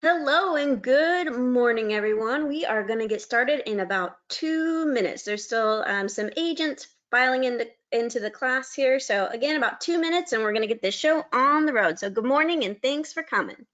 Hello and good morning, everyone. We are going to get started in about 2 minutes. There's still some agents filing into the class here. So again, about 2 minutes and we're going to get this show on the road. So good morning and thanks for coming.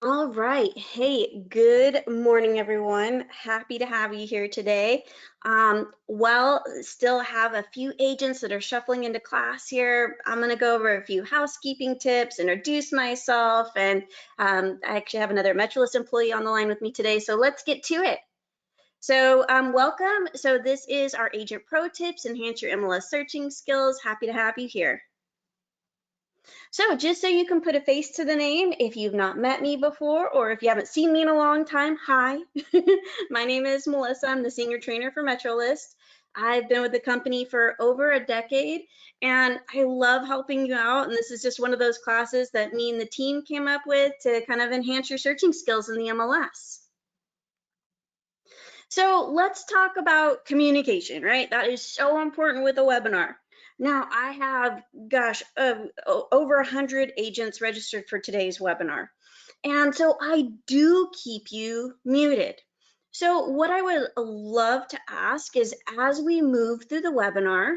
All right. Hey, good morning, everyone. Happy to have you here today. Still have a few agents that are shuffling into class here. I'm going to go over a few housekeeping tips, introduce myself, and I actually have another MetroList employee on the line with me today. So let's get to it. So welcome. So this is our Agent Pro Tips, Enhance Your MLS Searching Skills. Happy to have you here. So just so you can put a face to the name, if you've not met me before, or if you haven't seen me in a long time, hi. My name is Melissa. I'm the senior trainer for MetroList. I've been with the company for over a decade, and I love helping you out. And this is just one of those classes that me and the team came up with to kind of enhance your searching skills in the MLS. So let's talk about communication, right? That is so important with a webinar. Now I have, over 100 agents registered for today's webinar. And so I do keep you muted. So what I would love to ask is, as we move through the webinar,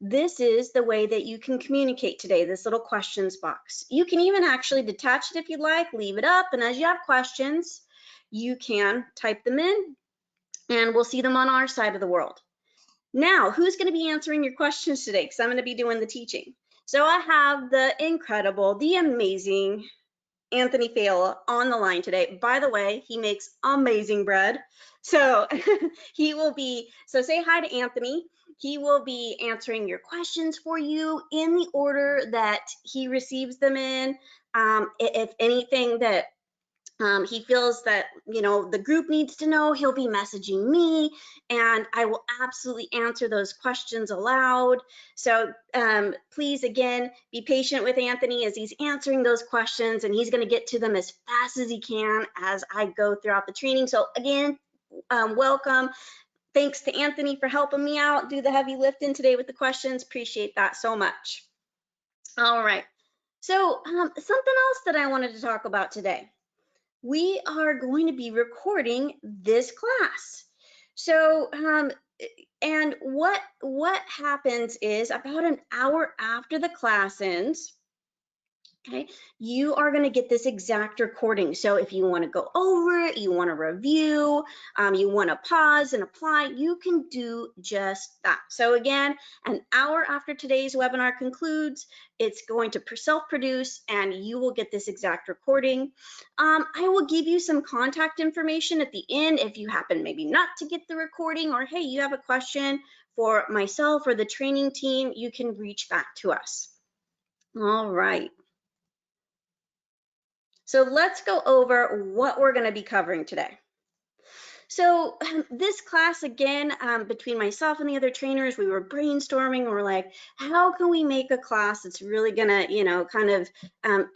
this is the way that you can communicate today, this little questions box. You can even actually detach it if you'd like, leave it up, and as you have questions, you can type them in, and we'll see them on our side of the world. Now, who's going to be answering your questions today? Because I'm going to be doing the teaching. So I have the incredible, the amazing Anthony Fala on the line today. By the way, he makes amazing bread. So say hi to Anthony. He will be answering your questions for you in the order that he receives them in. If anything that he feels that the group needs to know, he'll be messaging me, and I will absolutely answer those questions aloud. So please, again, be patient with Anthony as he's answering those questions, and he's going to get to them as fast as he can as I go throughout the training. So again, welcome. Thanks to Anthony for helping me out, do the heavy lifting today with the questions. Appreciate that so much. All right. So something else that I wanted to talk about today. We are going to be recording this class. So, and what happens is, about an hour after the class ends, okay, you are going to get this exact recording. So if you want to go over it, you want to review, you want to pause and apply, you can do just that. So again, an hour after today's webinar concludes, it's going to self-produce and you will get this exact recording. I will give you some contact information at the end if you happen maybe not to get the recording, or hey, you have a question for myself or the training team, you can reach back to us. All right. So let's go over what we're going to be covering today. So this class, again, between myself and the other trainers, we were brainstorming. We're like, how can we make a class that's really gonna, kind of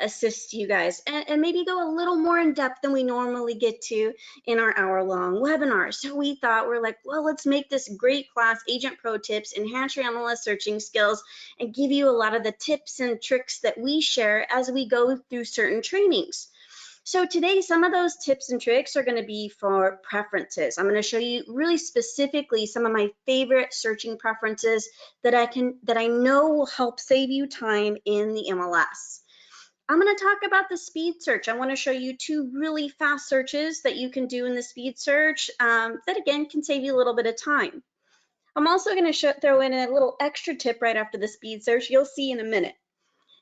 assist you guys and maybe go a little more in depth than we normally get to in our hour-long webinar. So we thought, we're like, well, let's make this great class, Agent Pro Tips, enhance your MLS searching skills, and give you a lot of the tips and tricks that we share as we go through certain trainings. So today, some of those tips and tricks are going to be for preferences. I'm going to show you really specifically some of my favorite searching preferences that I know will help save you time in the MLS. I'm going to talk about the speed search. I want to show you two really fast searches that you can do in the speed search that again can save you a little bit of time. I'm also going to throw in a little extra tip right after the speed search. You'll see in a minute.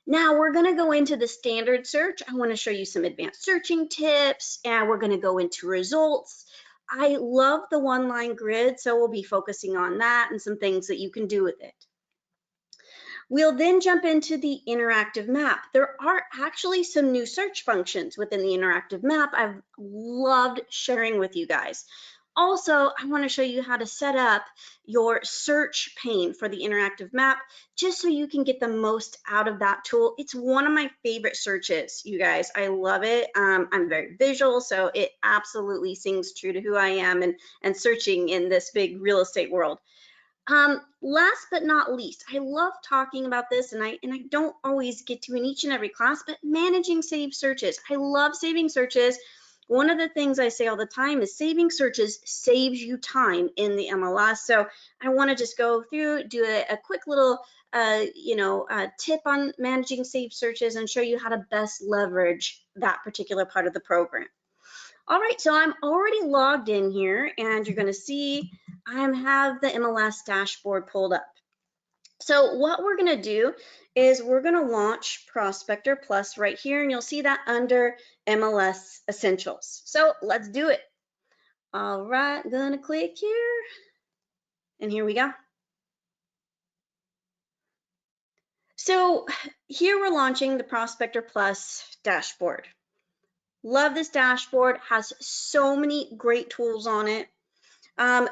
Now we're going to go into the standard search. I want to show you some advanced searching tips, and we're going to go into results. I love the one-line grid, so we'll be focusing on that and some things that you can do with it. We'll then jump into the interactive map. There are actually some new search functions within the interactive map I've loved sharing with you guys. Also, I want to show you how to set up your search pane for the interactive map just so you can get the most out of that tool. It's one of my favorite searches, you guys. I love it. I'm very visual, so it absolutely sings true to who I am and searching in this big real estate world. Last but not least, I love talking about this, and I don't always get to in each and every class, but managing saved searches. I love saving searches. One of the things I say all the time is saving searches saves you time in the MLS. So I want to just go through, do a quick little, tip on managing saved searches and show you how to best leverage that particular part of the program. All right, so I'm already logged in here, and you're going to see I have the MLS dashboard pulled up. So what we're going to do is we're going to launch Prospector Plus right here, and you'll see that under MLS Essentials. So let's do it. All right, I'm going to click here, and here we go. So here we're launching the Prospector Plus dashboard. Love this dashboard, has so many great tools on it.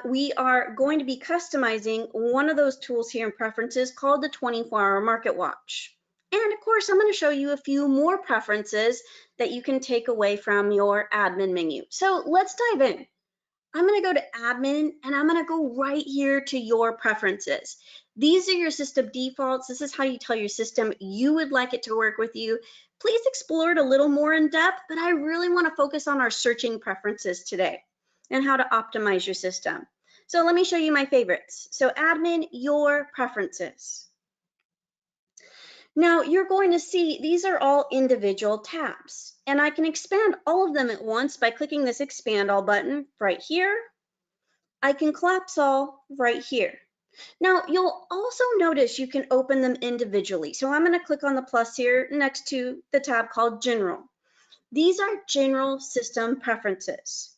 We are going to be customizing one of those tools here in preferences called the 24-hour market watch. And of course, I'm going to show you a few more preferences that you can take away from your admin menu. So let's dive in. I'm going to go to admin, and I'm going to go right here to your preferences. These are your system defaults. This is how you tell your system you would like it to work with you. Please explore it a little more in depth, but I really want to focus on our searching preferences today and how to optimize your system. So let me show you my favorites. So admin, your preferences. Now you're going to see these are all individual tabs, and I can expand all of them at once by clicking this expand all button right here. I can collapse all right here. Now you'll also notice you can open them individually. So I'm going to click on the plus here next to the tab called General. These are general system preferences.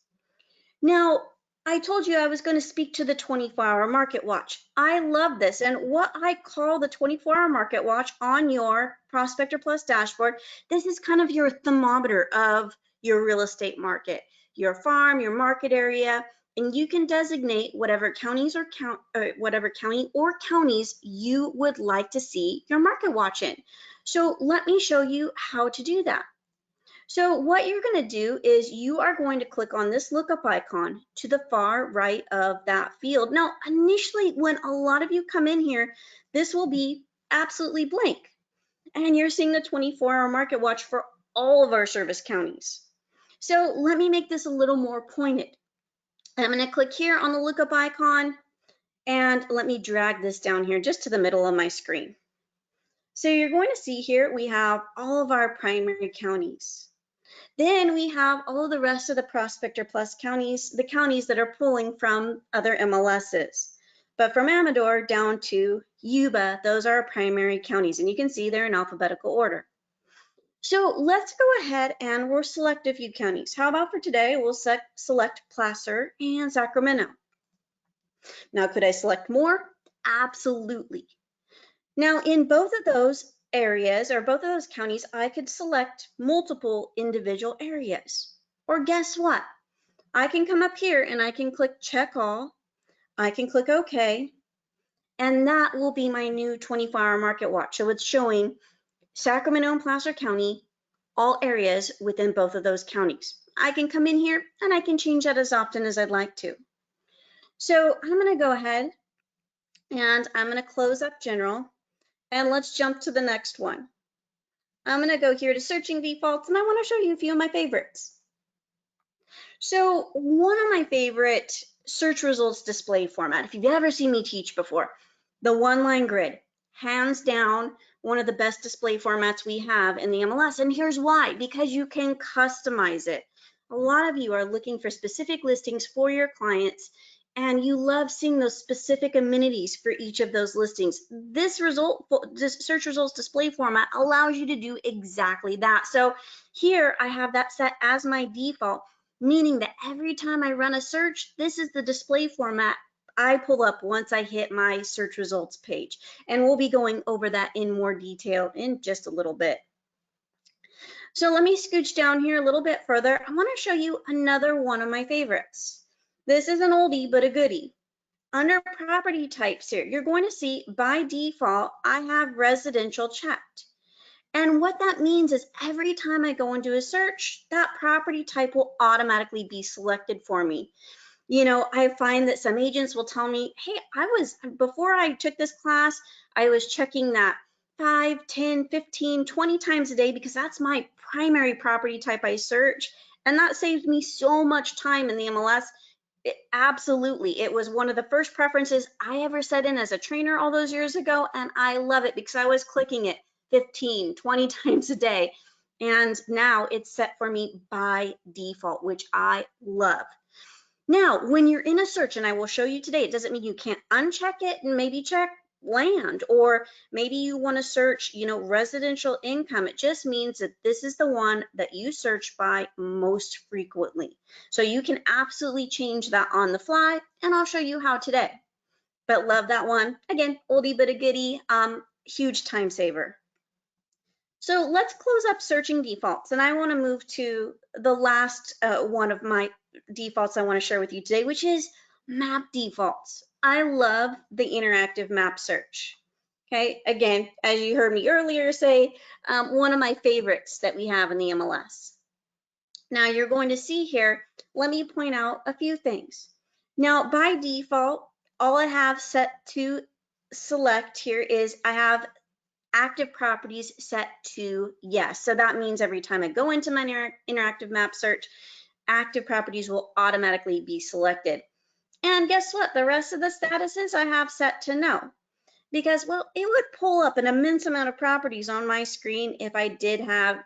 Now, I told you I was going to speak to the 24-hour market watch. I love this, and what I call the 24-hour market watch on your Prospector Plus dashboard, this is kind of your thermometer of your real estate market, your farm, your market area, and you can designate whatever counties or counties you would like to see your market watch in. So let me show you how to do that. So what you're going to do is you are going to click on this lookup icon to the far right of that field. Now, initially, when a lot of you come in here, this will be absolutely blank. And you're seeing the 24-hour market watch for all of our service counties. So let me make this a little more pointed. I'm going to click here on the lookup icon, and let me drag this down here just to the middle of my screen. So you're going to see here we have all of our primary counties. Then we have all of the rest of the Prospector Plus counties, the counties that are pulling from other MLSs. But from Amador down to Yuba, those are our primary counties, and you can see they're in alphabetical order. So let's go ahead and we'll select a few counties. How about for today, we'll select Placer and Sacramento. Now, could I select more? Absolutely. Now, in both of those areas or both of those counties, I could select multiple individual areas. Or guess what? I can come up here and I can click check all. I can click OK, and that will be my new 24-hour market watch. So it's showing Sacramento and Placer County, all areas within both of those counties. I can come in here and I can change that as often as I'd like to. So I'm going to go ahead and I'm going to close up general, and let's jump to the next one. I'm going to go here to searching defaults, and I want to show you a few of my favorites. So one of my favorite search results display format, if you've ever seen me teach before, the one-line grid, hands down, one of the best display formats we have in the MLS. And here's why, because you can customize it. A lot of you are looking for specific listings for your clients, and you love seeing those specific amenities for each of those listings. This search results display format allows you to do exactly that. So here I have that set as my default, meaning that every time I run a search, this is the display format I pull up once I hit my search results page. And we'll be going over that in more detail in just a little bit. So let me scooch down here a little bit further. I want to show you another one of my favorites. This is an oldie but a goodie. Under property types here, you're going to see by default, I have residential checked. And what that means is every time I go into a search, that property type will automatically be selected for me. You know, I find that some agents will tell me, hey, before I took this class, I was checking that 5, 10, 15, 20 times a day because that's my primary property type I search. And that saved me so much time in the MLS. Absolutely. It was one of the first preferences I ever set in as a trainer all those years ago. And I love it because I was clicking it 15, 20 times a day. And now it's set for me by default, which I love. Now, when you're in a search, and I will show you today, it doesn't mean you can't uncheck it and maybe check land, or maybe you want to search, residential income. It just means that this is the one that you search by most frequently. So you can absolutely change that on the fly, and I'll show you how today. But love that one. Again, oldie but a goodie, huge time saver. So let's close up searching defaults, and I want to move to the last one of my defaults I want to share with you today, which is map defaults. I love the interactive map search. Okay, again, as you heard me earlier say, one of my favorites that we have in the MLS. Now you're going to see here, let me point out a few things. Now by default, all I have set to select here is I have active properties set to yes. So that means every time I go into my interactive map search, active properties will automatically be selected. And guess what? The rest of the statuses I have set to no. Because, well, it would pull up an immense amount of properties on my screen if I did have,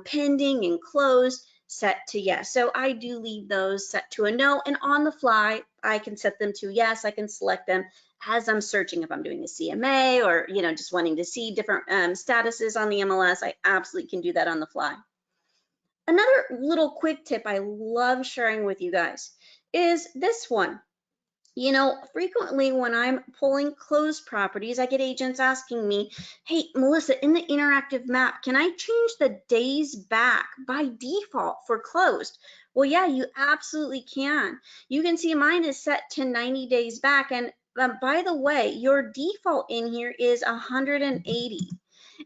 pending and closed set to yes. So I do leave those set to a no, and on the fly, I can set them to yes. I can select them as I'm searching. If I'm doing a CMA or, just wanting to see different statuses on the MLS, I absolutely can do that on the fly. Another little quick tip I love sharing with you guys is this one. Frequently when I'm pulling closed properties, I get agents asking me, hey, Melissa, in the interactive map, can I change the days back by default for closed? Well, yeah, you absolutely can. You can see mine is set to 90 days back. And by the way, your default in here is 180.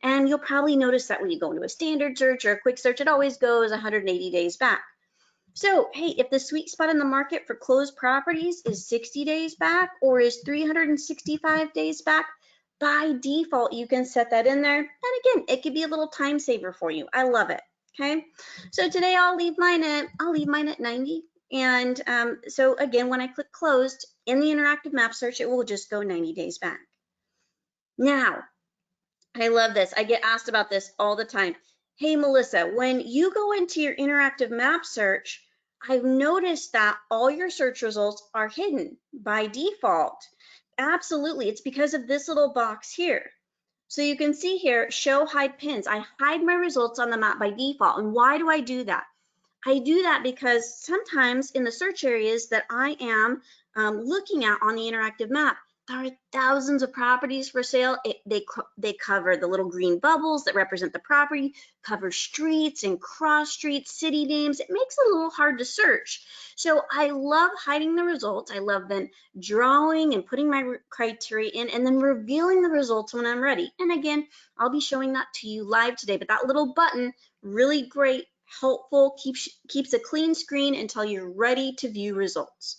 And you'll probably notice that when you go into a standard search or a quick search, it always goes 180 days back. So, hey, if the sweet spot in the market for closed properties is 60 days back or is 365 days back, by default, you can set that in there. And again, it could be a little time saver for you. I love it. Okay. So today I'll leave mine at 90. And so again, when I click closed in the interactive map search, it will just go 90 days back. Now, I love this. I get asked about this all the time. Hey, Melissa, when you go into your interactive map search, I've noticed that all your search results are hidden by default. Absolutely, it's because of this little box here. So you can see here, show hide pins. I hide my results on the map by default. And why do I do that? I do that because sometimes in the search areas that I am looking at on the interactive map, There are thousands of properties for sale. They cover the little green bubbles that represent the property, cover streets and cross streets, city names. It makes it a little hard to search. So I love hiding the results. I love then drawing and putting my criteria in and then revealing the results when I'm ready. And again, I'll be showing that to you live today, but that little button, really great, helpful, keeps a clean screen until you're ready to view results.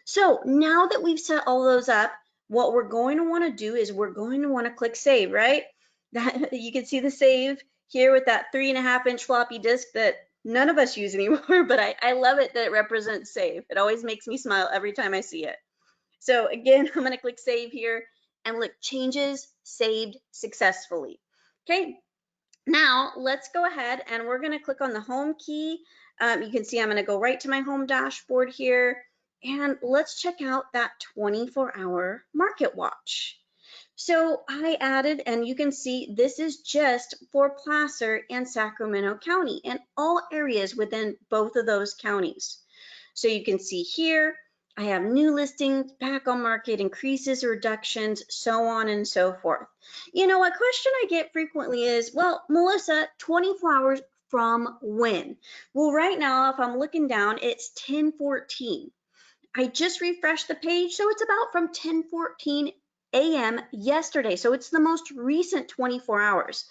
So now that we've set all those up, what we're going to want to do is we're going to want to click save, right? That you can see the save here with that 3.5-inch floppy disk that none of us use anymore, but I love it that it represents save. It always makes me smile every time I see it. So again, I'm going to click save here and look, changes saved successfully. Okay, now let's go ahead and we're going to click on the home key. You can see I'm going to go right to my home dashboard here. And let's check out that 24-hour market watch. So I added, and you can see this is just for Placer and Sacramento County and all areas within both of those counties. So you can see here, I have new listings, back on market, increases, reductions, so on and so forth. You know, a question I get frequently is, well, Melissa, 24 hours from when? Well, right now, if I'm looking down, it's 10:14. I just refreshed the page, so it's about from 10:14 a.m. yesterday. So it's the most recent 24 hours.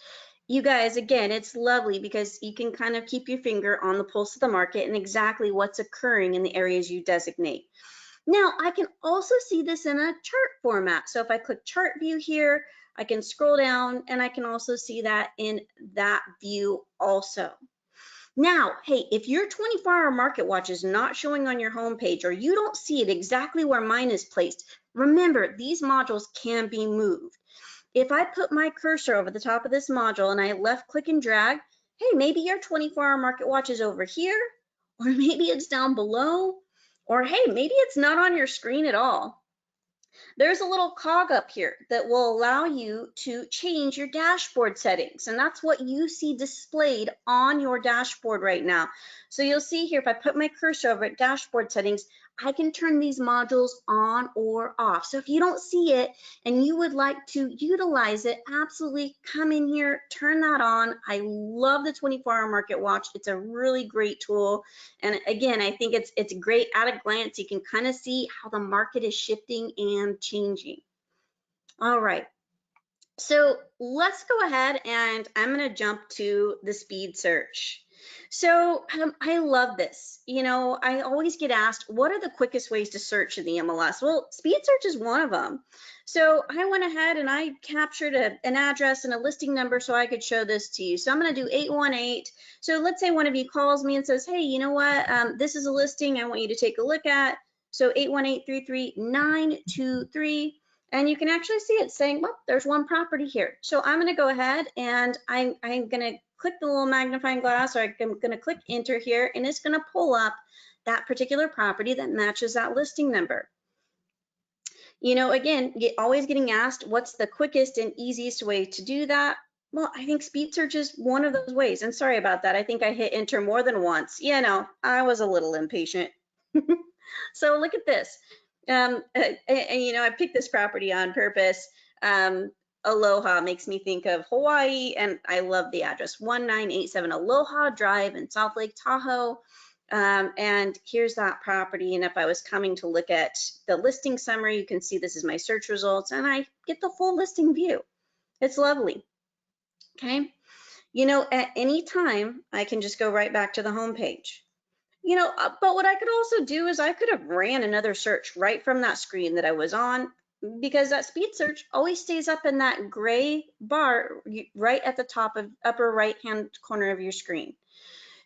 You guys, again, it's lovely because you can kind of keep your finger on the pulse of the market and exactly what's occurring in the areas you designate. Now, I can also see this in a chart format. So if I click chart view here, I can scroll down and I can also see that in that view also. Now, hey, if your 24-hour market watch is not showing on your homepage or you don't see it exactly where mine is placed, remember these modules can be moved. If I put my cursor over the top of this module and I left click and drag, hey, maybe your 24-hour market watch is over here, or maybe it's down below, or hey, maybe it's not on your screen at all. There's a little cog up here that will allow you to change your dashboard settings, and that's what you see displayed on your dashboard right now. So you'll see here, if I put my cursor over at dashboard settings, I can turn these modules on or off. So if you don't see it and you would like to utilize it, absolutely come in here, turn that on. I love the 24-hour market watch. It's a really great tool. And again, I think it's great at a glance. You can kind of see how the market is shifting and changing. All right. So let's go ahead and I'm going to jump to the speed search. So I love this. You know, I always get asked, what are the quickest ways to search in the MLS? Well, speed search is one of them. So I went ahead and I captured an address and a listing number so I could show this to you. So I'm going to do 818. So let's say one of you calls me and says, hey, you know what? This is a listing I want you to take a look at. So 818-33923. And you can actually see it saying, well, there's one property here. So I'm going to go ahead and I'm going to click the little magnifying glass, or I'm going to click enter here, and it's going to pull up that particular property that matches that listing number. You know, again, always getting asked, what's the quickest and easiest way to do that? Well, I think speed search is one of those ways. And sorry about that. I think I hit enter more than once. You know, I was a little impatient. So look at this. And you know, I picked this property on purpose. Aloha makes me think of Hawaii, and I love the address, 1987 Aloha Drive in South Lake Tahoe. And here's that property. And if I was coming to look at the listing summary, you can see this is my search results, and I get the full listing view. It's lovely. Okay. You know, at any time, I can just go right back to the home page. You know, but what I could also do is I could have ran another search right from that screen that I was on, because that speed search always stays up in that gray bar right at the top of upper right hand corner of your screen.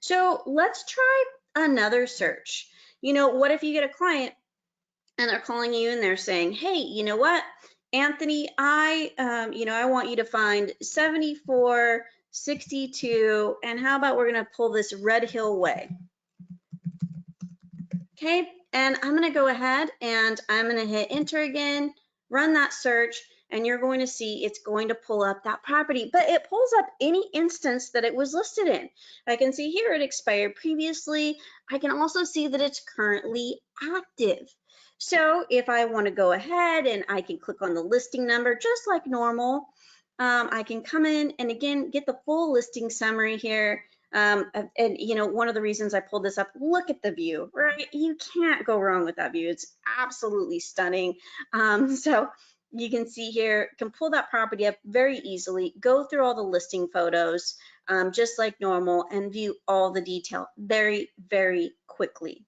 So let's try another search. You know, what if you get a client and they're calling you and they're saying, hey, you know what, Anthony, I want you to find 7462, and how about we're going to pull this Red Hill Way. Okay, and I'm going to go ahead and I'm going to hit enter again, run that search, and you're going to see it's going to pull up that property, but it pulls up any instance that it was listed in. I can see here it expired previously. I can also see that it's currently active. So if I want to go ahead and I can click on the listing number just like normal, I can come in and again get the full listing summary here. And you know, one of the reasons I pulled this up, look at the view, right? You can't go wrong with that view. It's absolutely stunning. So you can see here, can pull that property up very easily, go through all the listing photos, just like normal, and view all the detail very, very quickly.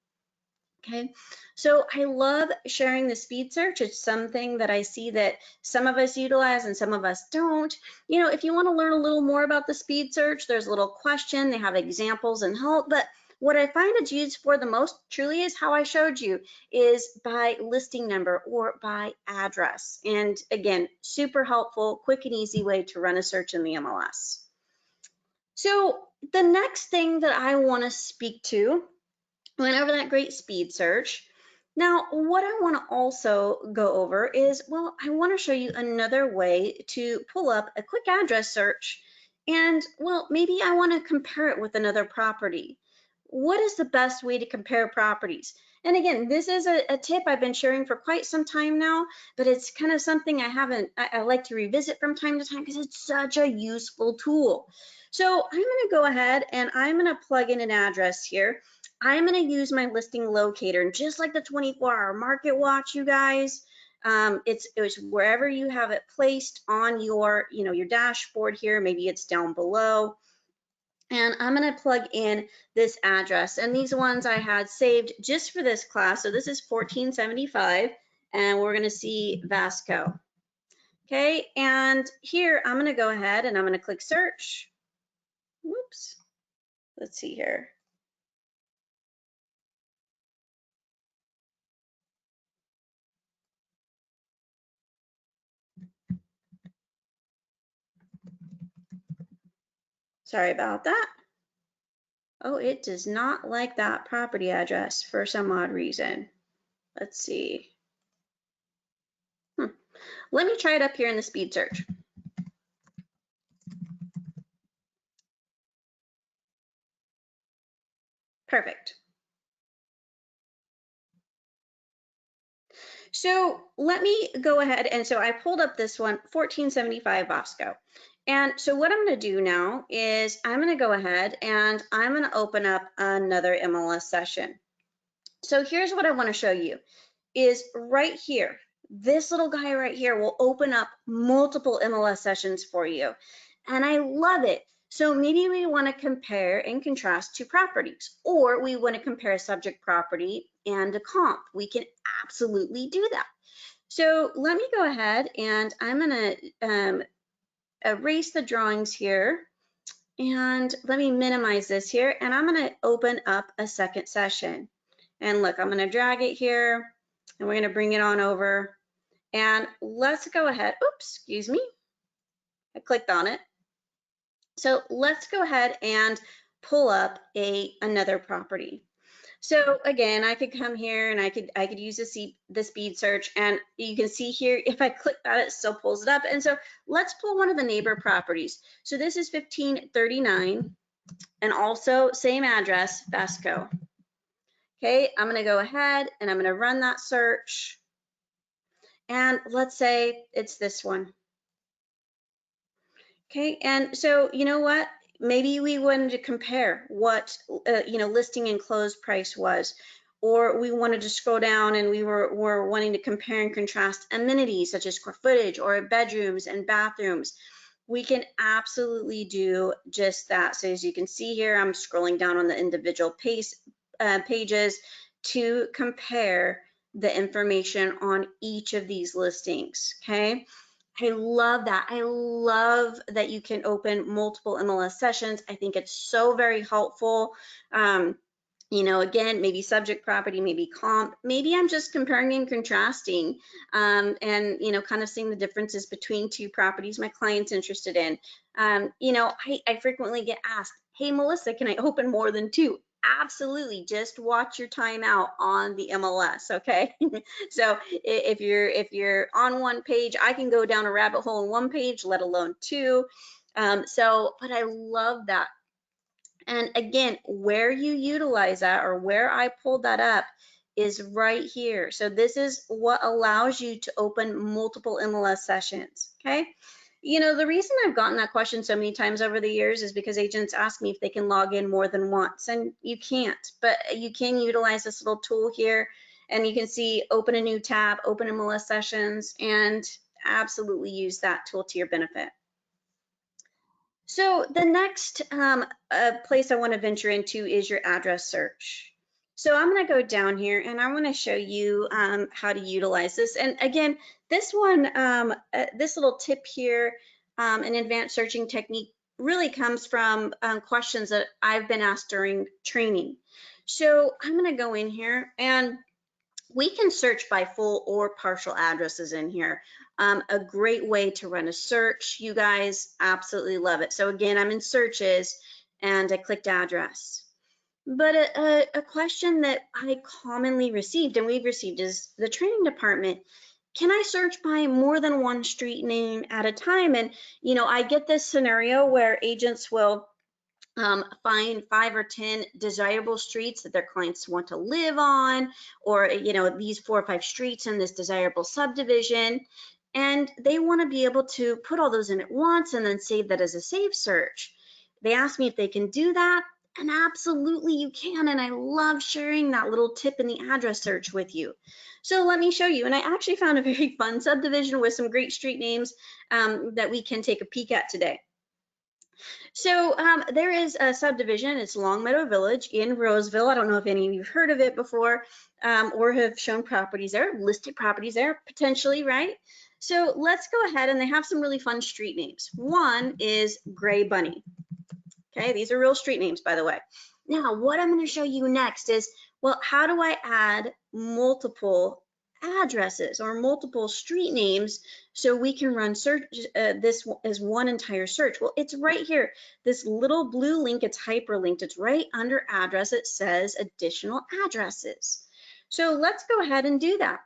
Okay, so I love sharing the speed search. It's something that I see that some of us utilize and some of us don't. You know, if you want to learn a little more about the speed search, there's a little question, they have examples and help, but what I find it's used for the most truly is how I showed you, is by listing number or by address. And again, super helpful, quick and easy way to run a search in the MLS. So the next thing that I want to speak to, went over that great speed search. Now, what I want to also go over is, well, I want to show you another way to pull up a quick address search. And, well, maybe I want to compare it with another property. What is the best way to compare properties? And again, this is a tip I've been sharing for quite some time now, but it's kind of something I like to revisit from time to time because it's such a useful tool. So I'm going to go ahead and I'm going to plug in an address here. I'm going to use my listing locator, and just like the 24-hour market watch, you guys, it's wherever you have it placed on your, you know, your dashboard here. Maybe it's down below. And I'm going to plug in this address, and these ones I had saved just for this class. So this is 1475, and we're going to see Vasco. Okay, and here I'm going to go ahead and I'm going to click search. Whoops. Let's see here. Sorry about that. Oh, it does not like that property address for some odd reason. Let's see. Let me try it up here in the speed search. Perfect. So let me go ahead, and so I pulled up this one, 1475 Bosco. And so what I'm going to do now is I'm going to go ahead and I'm going to open up another MLS session. So here's what I want to show you is right here. This little guy right here will open up multiple MLS sessions for you. And I love it. So maybe we want to compare and contrast two properties, or we want to compare a subject property and a comp. We can absolutely do that. So let me go ahead and I'm going to erase the drawings here. And let me minimize this here. And I'm going to open up a second session. And look, I'm going to drag it here and we're going to bring it on over. And let's go ahead. Oops, excuse me. I clicked on it. So let's go ahead and pull up another property. So again, I could come here and I could use the speed search, and you can see here, if I click that, it still pulls it up. And so let's pull one of the neighbor properties. So this is 1539 and also same address, Vasco. Okay, I'm gonna go ahead and I'm gonna run that search. And let's say it's this one. Okay, and so you know what? Maybe we wanted to compare what you know, listing and close price was, or we wanted to scroll down and we were wanting to compare and contrast amenities such as square footage or bedrooms and bathrooms. We can absolutely do just that. So as you can see here, I'm scrolling down on the individual pages to compare the information on each of these listings. Okay. I love that. I love that you can open multiple MLS sessions. I think it's so very helpful. You know, again, maybe subject property, maybe comp, maybe I'm just comparing and contrasting, and, you know, kind of seeing the differences between two properties my client's interested in. You know, I frequently get asked, hey, Melissa, can I open more than two? Absolutely, just watch your time out on the MLS, okay? So if you're on one page, I can go down a rabbit hole in one page, let alone two. But I love that. And again, where you utilize that or where I pulled that up is right here. So this is what allows you to open multiple MLS sessions, okay? You know, the reason I've gotten that question so many times over the years is because agents ask me if they can log in more than once, and you can't, but you can utilize this little tool here, and you can see open a new tab, open MLS sessions, and absolutely use that tool to your benefit. So the next place I want to venture into is your address search. So I'm going to go down here and I want to show you how to utilize this. And again, this one, this little tip here, an advanced searching technique really comes from questions that I've been asked during training. So I'm going to go in here and we can search by full or partial addresses in here. A great way to run a search. You guys absolutely love it. So again, I'm in searches and I clicked address. But a question that I commonly received and we've received is the training department, can I search by more than one street name at a time? And, you know, I get this scenario where agents will find 5 or 10 desirable streets that their clients want to live on, or, you know, these 4 or 5 streets in this desirable subdivision. And they want to be able to put all those in at once and then save that as a save search. They asked me if they can do that, and absolutely you can. And I love sharing that little tip in the address search with you. So let me show you. And I actually found a very fun subdivision with some great street names that we can take a peek at today. So there is a subdivision, it's Longmeadow Village in Roseville. I don't know if any of you have heard of it before or have shown properties there, listed properties there potentially, right? So let's go ahead, and they have some really fun street names. One is Gray Bunny. Okay, these are real street names, by the way. Now, what I'm going to show you next is, well, how do I add multiple addresses or multiple street names so we can run search this as one entire search? Well, it's right here. This little blue link, it's hyperlinked. It's right under address. It says additional addresses. So let's go ahead and do that.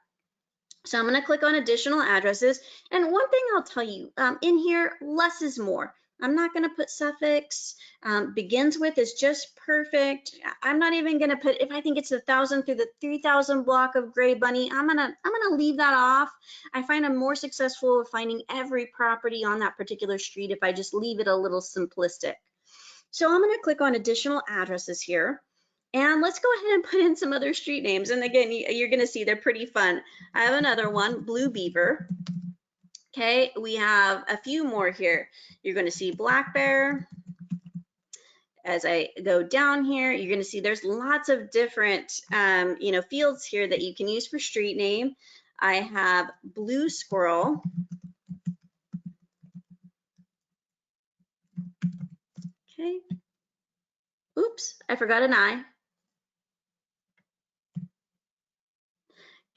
So I'm going to click on additional addresses. And one thing I'll tell you, in here, less is more. I'm not going to put suffix. Begins with is just perfect. I'm not even going to put, if I think it's 1,000 through the 3,000 block of Gray Bunny, I'm gonna leave that off. I find I'm more successful with finding every property on that particular street if I just leave it a little simplistic. So I'm going to click on additional addresses here. And let's go ahead and put in some other street names. And again, you're going to see they're pretty fun. I have another one, Blue Beaver. Okay, we have a few more here. You're going to see Black Bear. As I go down here, you're going to see there's lots of different, you know, fields here that you can use for street name. I have Blue Squirrel. Okay. Oops, I forgot an I.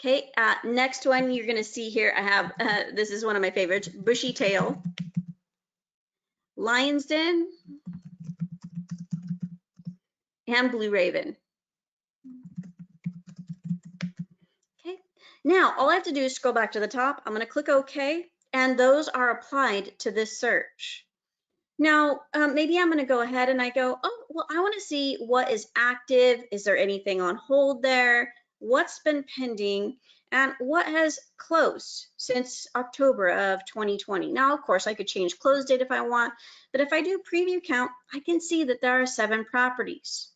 Okay, next one you're going to see here, I have, this is one of my favorites, Bushy Tail, Lion's Den, and Blue Raven. Okay, now all I have to do is scroll back to the top. I'm going to click OK, and those are applied to this search. Now, maybe I'm going to go ahead and I go, oh, well, I want to see what is active. Is there anything on hold there? What's been pending? And what has closed since October of 2020? Now, of course, I could change close date if I want, but if I do preview count, I can see that there are 7 properties.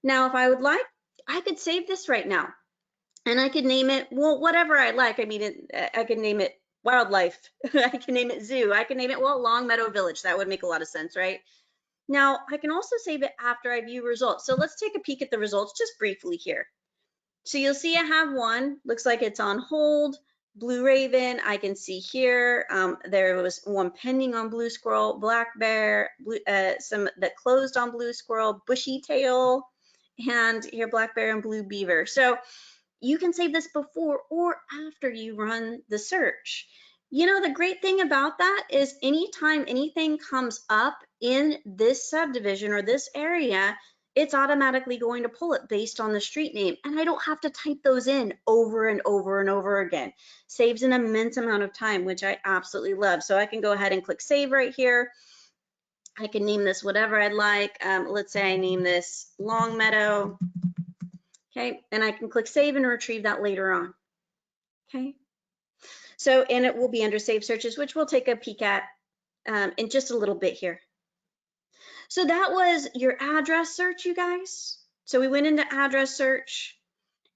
Now, if I would like, I could save this right now, and I could name it, well, whatever I like. I mean, I could name it Wildlife. I can name it Zoo. I can name it, well, Longmeadow Village. That would make a lot of sense, right? Now, I can also save it after I view results. So let's take a peek at the results just briefly here. So you'll see I have one, looks like it's on hold, Blue Raven. I can see here, there was one pending on Blue Squirrel, Black Bear, some that closed on Blue Squirrel, Bushy Tail, and here Black Bear and Blue Beaver. So you can save this before or after you run the search. You know, the great thing about that is anytime anything comes up in this subdivision or this area, it's automatically going to pull it based on the street name. And I don't have to type those in over and over and over again. Saves an immense amount of time, which I absolutely love. So I can go ahead and click save right here. I can name this whatever I'd like. Let's say I name this Longmeadow Okay, and I can click save and retrieve that later on. Okay, so, and it will be under Save Searches, which we'll take a peek at in just a little bit here. So that was your address search, you guys. So we went into address search,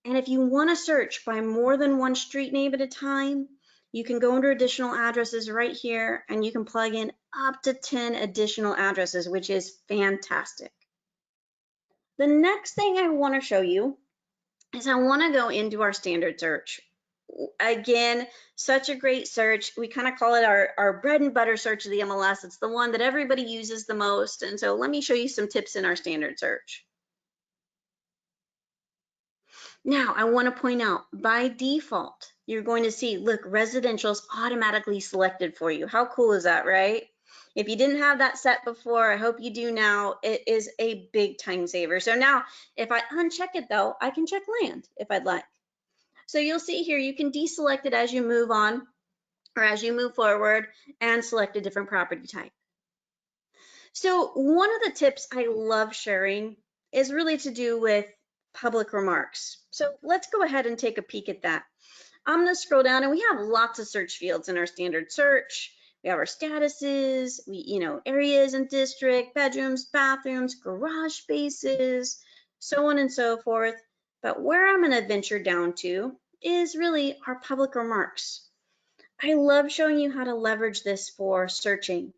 and if you want to search by more than one street name at a time, you can go under additional addresses right here, and you can plug in up to 10 additional addresses, which is fantastic. The next thing I want to show you is I want to go into our standard search. Again, such a great search. We kind of call it our bread and butter search of the MLS. It's the one that everybody uses the most. And so let me show you some tips in our standard search. Now, I want to point out, by default, you're going to see, look, residential is automatically selected for you. How cool is that, right? If you didn't have that set before, I hope you do now. It is a big time saver. So now, if I uncheck it though, I can check land if I'd like. So you'll see here, you can deselect it as you move on or as you move forward and select a different property type. So one of the tips I love sharing is really to do with public remarks. So let's go ahead and take a peek at that. I'm going to scroll down, and we have lots of search fields in our standard search. We have our statuses, areas and district, bedrooms, bathrooms, garage spaces, so on and so forth. But where I'm going to venture down to is really our public remarks. I love showing you how to leverage this for searching.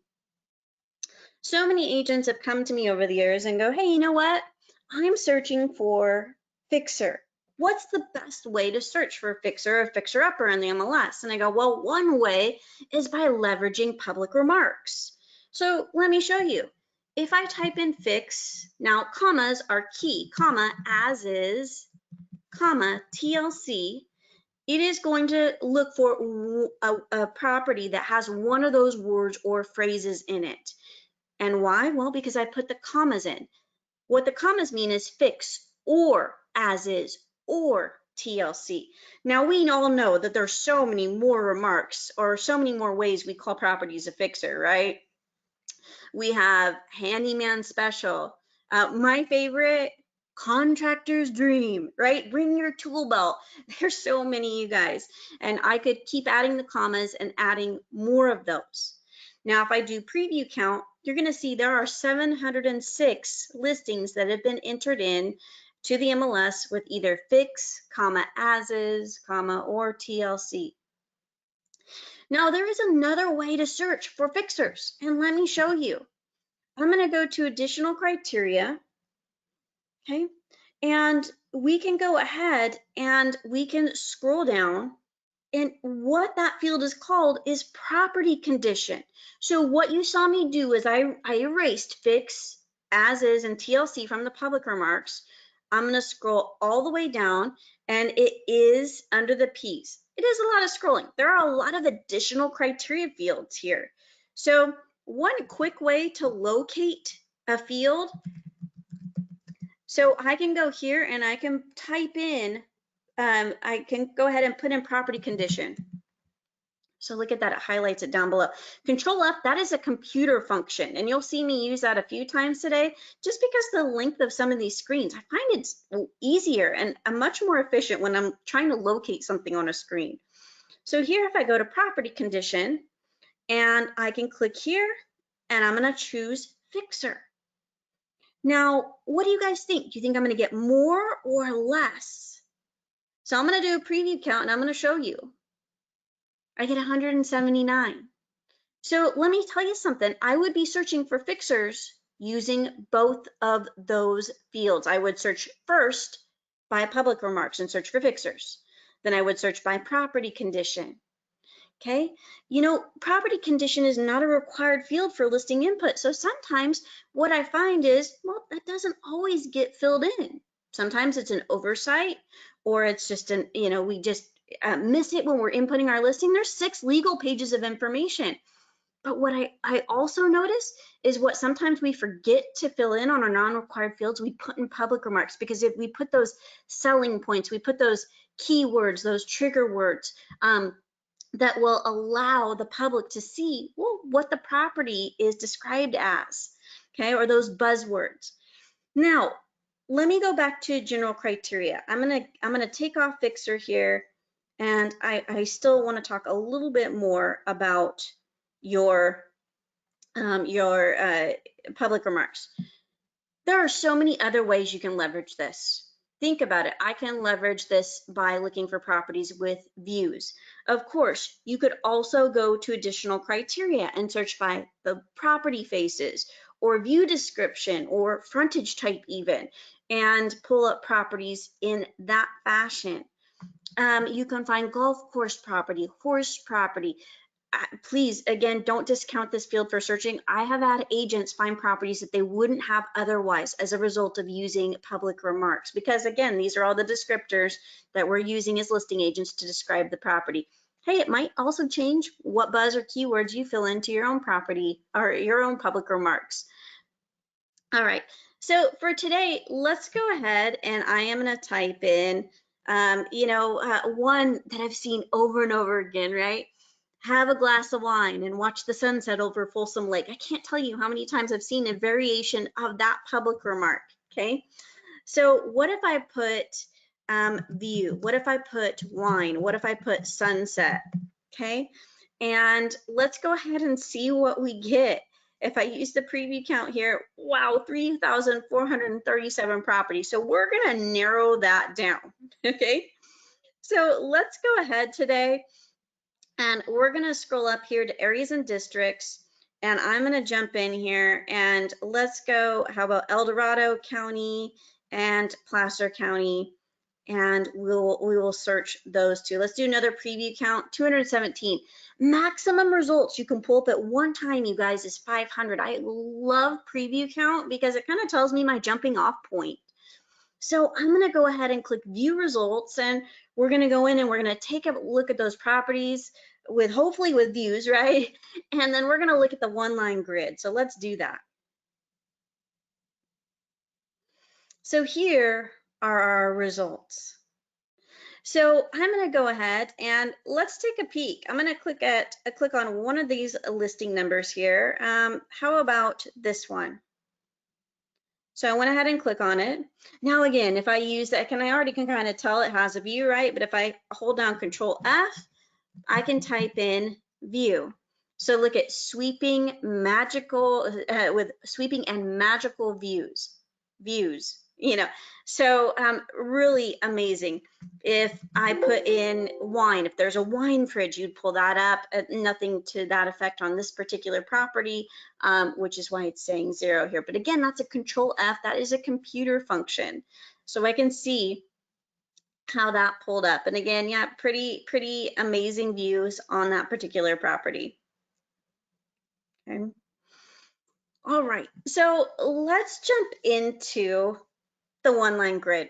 So many agents have come to me over the years and go, hey, you know what? I'm searching for fixer. What's the best way to search for a fixer or fixer-upper in the MLS? And I go, well, one way is by leveraging public remarks. So let me show you. If I type in fix, now commas are key, comma, as is, comma, TLC, it is going to look for a property that has one of those words or phrases in it. And why? Well, because I put the commas in. What the commas mean is fix or as is or TLC. Now we all know that there's so many more remarks or so many more ways we call properties a fixer, right? We have handyman special. My favorite, contractor's dream, right? Bring your tool belt. There's so many, you guys. And I could keep adding the commas and adding more of those. Now, if I do preview count, you're going to see there are 706 listings that have been entered in to the MLS with either fix, comma, as is, comma, or TLC. Now, there is another way to search for fixers, and let me show you. I'm going to go to additional criteria, okay? And we can go ahead and we can scroll down, and what that field is called is property condition. So what you saw me do is I erased fix, as is, and TLC from the public remarks. I'm going to scroll all the way down, and it is under the P's. It is a lot of scrolling. There are a lot of additional criteria fields here. So one quick way to locate a field, so I can go here and I can type in, I can go ahead and put in property condition. So look at that, it highlights it down below. Control F, that is a computer function, and you'll see me use that a few times today, just because the length of some of these screens, I find it's easier and much more efficient when I'm trying to locate something on a screen. So here, if I go to property condition, and I can click here, and I'm gonna choose fixer. Now, what do you guys think? Do you think I'm gonna get more or less? So I'm gonna do a preview count, and I'm gonna show you. I get 179. So let me tell you something. I would be searching for fixers using both of those fields. I would search first by public remarks and search for fixers. Then I would search by property condition. Okay, property condition is not a required field for listing input. So sometimes what I find is, well, that doesn't always get filled in. Sometimes it's an oversight, or it's just we just miss it when we're inputting our listing. There's 6 legal pages of information. But what I also notice is what sometimes we forget to fill in on our non-required fields, we put in public remarks, because if we put those selling points, we put those keywords, those trigger words, that will allow the public to see, well, what the property is described as, okay, or those buzzwords. Now, let me go back to general criteria. I'm gonna take off fixer here, and I still want to talk a little bit more about your public remarks. There are so many other ways you can leverage this. Think about it. I can leverage this by looking for properties with views. Of course, you could also go to additional criteria and search by the property faces or view description or frontage type even, and pull up properties in that fashion. You can find golf course property, horse property. Please, again, don't discount this field for searching. I have had agents find properties that they wouldn't have otherwise as a result of using public remarks, because again, these are all the descriptors that we're using as listing agents to describe the property. Hey, it might also change what buzz or keywords you fill into your own property or your own public remarks. All right, so for today, let's go ahead and I am going to type in, one that I've seen over and over again, right? Have a glass of wine and watch the sunset over Folsom Lake. I can't tell you how many times I've seen a variation of that public remark, okay? So what if I put view? What if I put wine? What if I put sunset, okay? And let's go ahead and see what we get. If I use the preview count here, wow, 3,437 properties. So we're gonna narrow that down, okay? So let's go ahead today and we're gonna scroll up here to areas and districts, and I'm gonna jump in here and let's go, how about El Dorado County and Placer County, and we will search those two. Let's do another preview count, 217. Maximum results you can pull up at one time, you guys, is 500. I love preview count because it kind of tells me my jumping off point. So I'm gonna go ahead and click view results, and we're gonna go in and we're gonna take a look at those properties with, hopefully with views, right? And then we're gonna look at the one line grid. So let's do that. So here are our results. So I'm gonna go ahead and let's take a peek. I'm gonna click on one of these listing numbers here. How about this one? So I went ahead and click on it. Now again, if I use that, I already can kind of tell it has a view, right? But if I hold down Control F, I can type in view. So look at sweeping magical, with sweeping and magical views, So really amazing. If I put in wine, if there's a wine fridge, you'd pull that up. Nothing to that effect on this particular property, which is why it's saying 0 here. But again, that's a Control F. That is a computer function. So I can see how that pulled up. And again, yeah, pretty amazing views on that particular property. Okay. All right, so let's jump into the one line grid.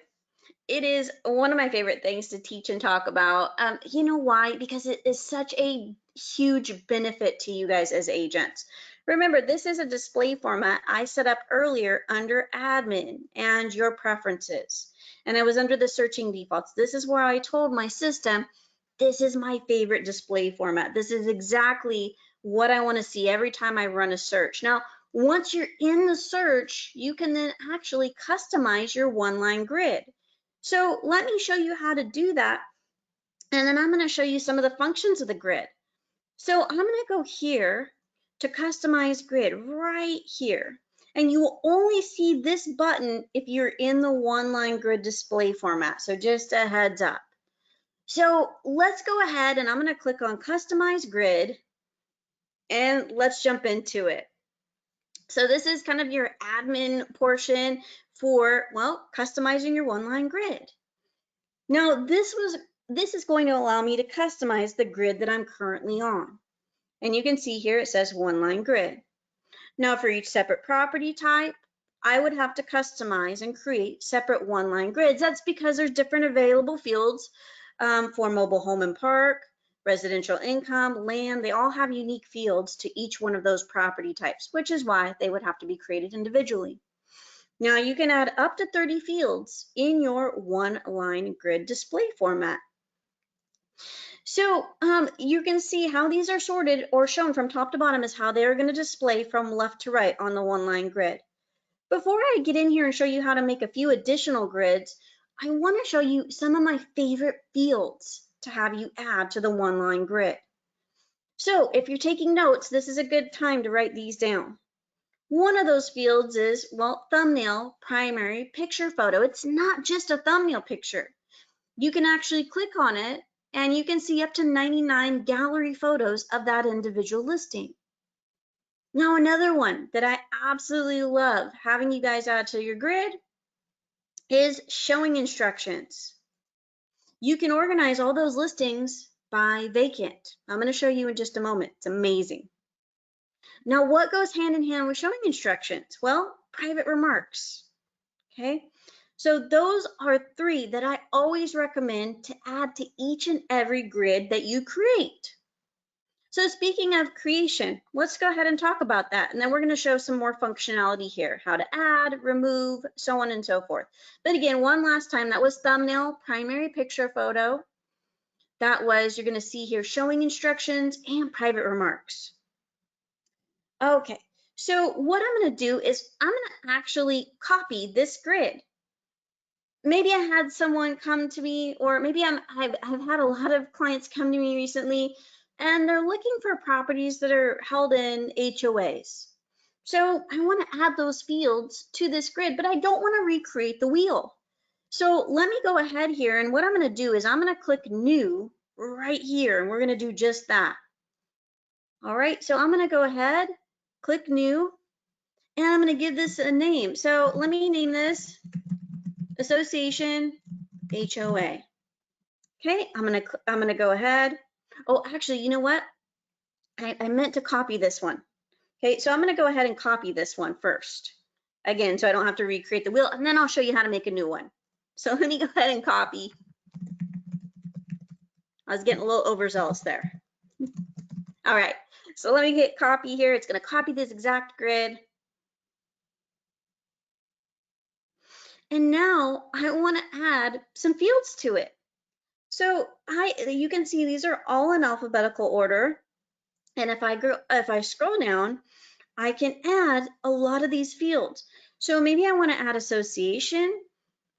It is one of my favorite things to teach and talk about. You know why? Because it is such a huge benefit to you guys as agents. Remember, this is a display format I set up earlier under admin and your preferences. And I was under the searching defaults. This is where I told my system, this is my favorite display format. This is exactly what I want to see every time I run a search. Now, once you're in the search, you can then actually customize your one line grid. So let me show you how to do that. And then I'm going to show you some of the functions of the grid. So I'm going to go here to customize grid right here. And you will only see this button if you're in the one line grid display format. So just a heads up. So let's go ahead and I'm going to click on customize grid and let's jump into it. So this is kind of your admin portion for, well, customizing your one line grid. Now this is going to allow me to customize the grid that I'm currently on. And you can see here it says one line grid. Now for each separate property type, I would have to customize and create separate one line grids. That's because there's different available fields for mobile home and park, residential income, land. They all have unique fields to each one of those property types, which is why they would have to be created individually. Now you can add up to 30 fields in your one line grid display format. So you can see how these are sorted or shown from top to bottom is how they are going to display from left to right on the one line grid. Before I get in here and show you how to make a few additional grids, I want to show you some of my favorite fields to have you add to the one-line grid. So if you're taking notes, this is a good time to write these down. One of those fields is, well, thumbnail, primary, picture photo. It's not just a thumbnail picture. You can actually click on it and you can see up to 99 gallery photos of that individual listing. Now, another one that I absolutely love having you guys add to your grid is showing instructions. You can organize all those listings by vacant. I'm going to show you in just a moment. It's amazing. Now, what goes hand in hand with showing instructions? Well, private remarks. Okay, so those are three that I always recommend to add to each and every grid that you create. So speaking of creation, let's go ahead and talk about that. And then we're going to show some more functionality here, how to add, remove, so on and so forth. But again, one last time, that was thumbnail, primary picture photo. That was, you're going to see here, showing instructions and private remarks. Okay, so what I'm going to do is I'm going to actually copy this grid. Maybe I had someone come to me, or maybe I've had a lot of clients come to me recently, and they're looking for properties that are held in HOAs. So I want to add those fields to this grid, but I don't want to recreate the wheel. So let me go ahead here, and what I'm going to do is I'm going to click New right here, and we're going to do just that. All right, so I'm going to go ahead, click New, and I'm going to give this a name. So let me name this Association HOA. Okay, I'm gonna go ahead. Oh, actually, you know what? I meant to copy this one. Okay, so I'm gonna go ahead and copy this one first. Again, so I don't have to recreate the wheel, and then I'll show you how to make a new one. So let me go ahead and copy. I was getting a little overzealous there. All right, so let me hit copy here. It's gonna copy this exact grid. And now I wanna add some fields to it. So you can see these are all in alphabetical order. And if I scroll down, I can add a lot of these fields. So maybe I want to add association,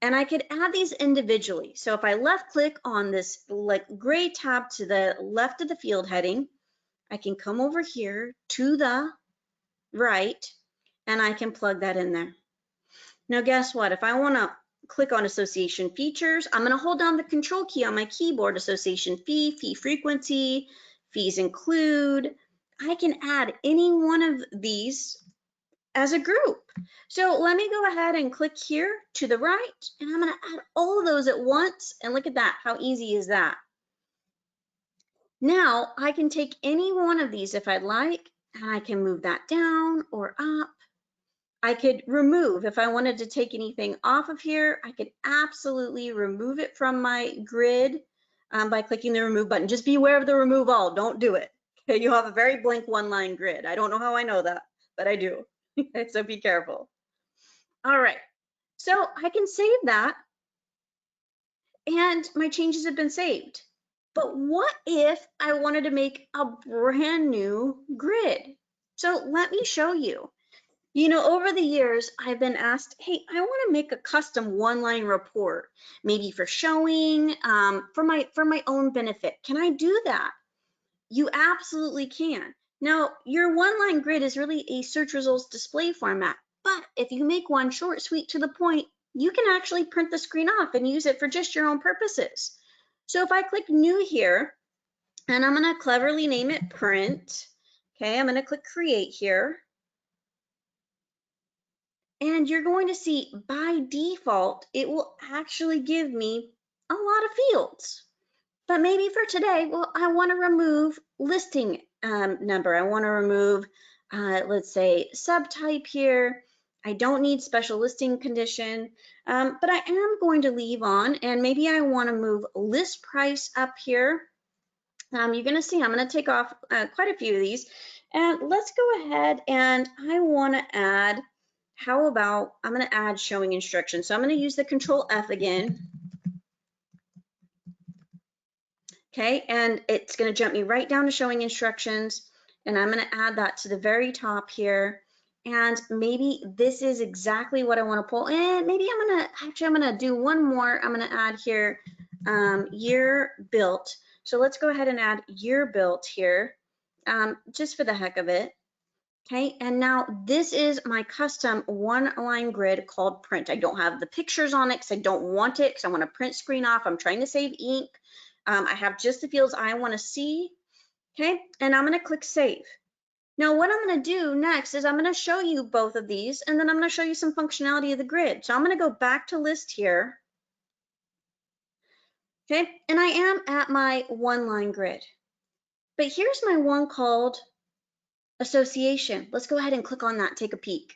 and I could add these individually. So if I left click on this like gray tab to the left of the field heading, I can come over here to the right, and I can plug that in there. Now guess what? If I want to click on association features, I'm going to hold down the control key on my keyboard, association fee, fee frequency, fees include. I can add any one of these as a group. So let me go ahead and click here to the right, and I'm going to add all of those at once. And look at that. How easy is that? Now I can take any one of these if I'd like, and I can move that down or up. I could remove, if I wanted to take anything off of here, I could absolutely remove it from my grid by clicking the remove button. Just beware of the remove all, don't do it. Okay, you'll have a very blank one-line grid. I don't know how I know that, but I do. So be careful. All right, so I can save that, and my changes have been saved. But what if I wanted to make a brand new grid? So let me show you. You know, over the years, I've been asked, hey, I want to make a custom one-line report, maybe for showing, for my own benefit. Can I do that? You absolutely can. Now, your one-line grid is really a search results display format, but if you make one short, sweet, to the point, you can actually print the screen off and use it for just your own purposes. So if I click New here, and I'm going to cleverly name it Print, okay, I'm going to click Create here. And you're going to see by default, it will actually give me a lot of fields. But maybe for today, well, I want to remove listing number. I want to remove, let's say, subtype here. I don't need special listing condition, but I am going to leave on, and maybe I want to move list price up here. You're going to see I'm going to take off quite a few of these. And let's go ahead, and I want to add, how about, I'm going to add showing instructions. So I'm going to use the Control F again. Okay, and it's going to jump me right down to showing instructions. And I'm going to add that to the very top here. And maybe this is exactly what I want to pull. And maybe I'm gonna do one more. I'm gonna add here year built. So let's go ahead and add year built here, just for the heck of it. Okay, and now this is my custom one-line grid called print. I don't have the pictures on it because I don't want it, because I want to print screen off. I'm trying to save ink. I have just the fields I want to see. Okay, and I'm going to click save. Now what I'm going to do next is I'm going to show you both of these, and then I'm going to show you some functionality of the grid. So I'm going to go back to list here. Okay, and I am at my one-line grid. But here's my one called association. Let's go ahead and click on that, take a peek.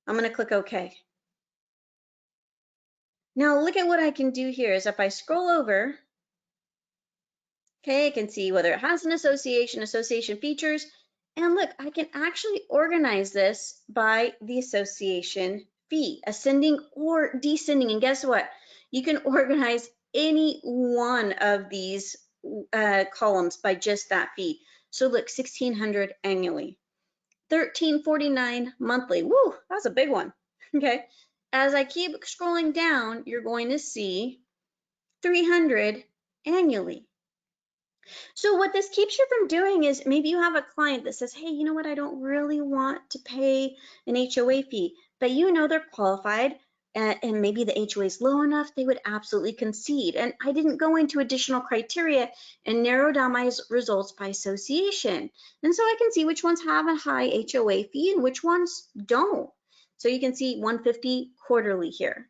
I'm going to click OK. Now look at what I can do here is if I scroll over, okay, I can see whether it has an association, association features, and look, I can actually organize this by the association fee, ascending or descending. And guess what? You can organize any one of these columns by just that fee. So look, $1,600 annually, $1,349 monthly. Woo, that's a big one. Okay. As I keep scrolling down, you're going to see $300 annually. So what this keeps you from doing is maybe you have a client that says, hey, you know what, I don't really want to pay an HOA fee, but you know they're qualified and maybe the HOA is low enough, they would absolutely concede. And I didn't go into additional criteria and narrow down my results by association. And so I can see which ones have a high HOA fee and which ones don't. So you can see 150 quarterly here.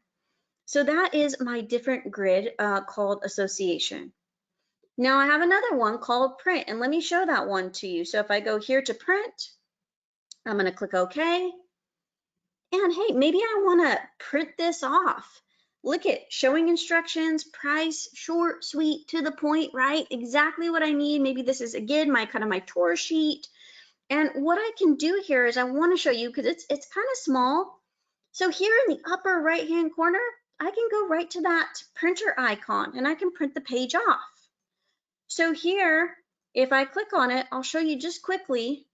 So that is my different grid called association. Now I have another one called print, and let me show that one to you. So if I go here to print, I'm going to click OK. And hey, maybe I want to print this off. Look at showing instructions, price, short, sweet, to the point, right? Exactly what I need. Maybe this is again my kind of my tour sheet. And what I can do here is I want to show you because it's kind of small. So here in the upper right hand corner, I can go right to that printer icon and I can print the page off. So here, if I click on it, I'll show you just quickly.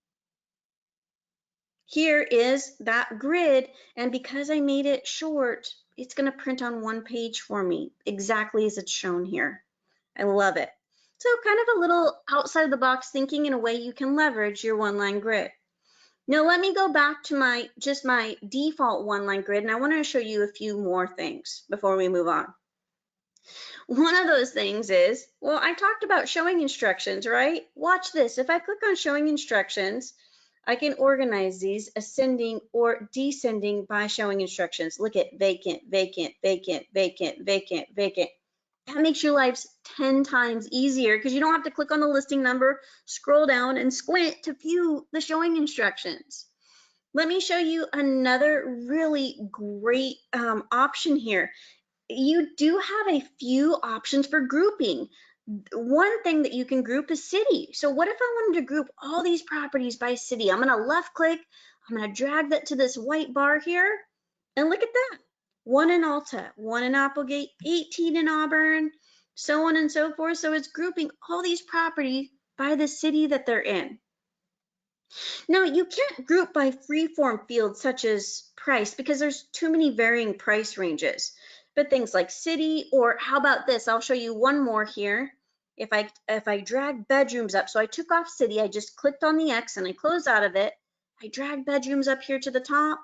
Here is that grid, and because I made it short, it's going to print on one page for me, exactly as it's shown here. I love it. So kind of a little outside of the box thinking in a way you can leverage your one-line grid. Now let me go back to my default one-line grid, and I want to show you a few more things before we move on. One of those things is, well, I talked about showing instructions, right? Watch this. If I click on showing instructions, I can organize these ascending or descending by showing instructions. Look at vacant, vacant, vacant, vacant, vacant, vacant. That makes your lives 10 times easier because you don't have to click on the listing number, scroll down and squint to view the showing instructions. Let me show you another really great option here. You do have a few options for grouping. One thing that you can group is city. So what if I wanted to group all these properties by city? I'm going to left click, I'm going to drag that to this white bar here, and look at that. 1 in Alta, 1 in Applegate, 18 in Auburn, so on and so forth. So it's grouping all these properties by the city that they're in. Now you can't group by free-form fields such as price because there's too many varying price ranges. But things like city, or how about this? I'll show you one more here. If I drag bedrooms up, so I took off city, I just clicked on the X and I closed out of it. I drag bedrooms up here to the top,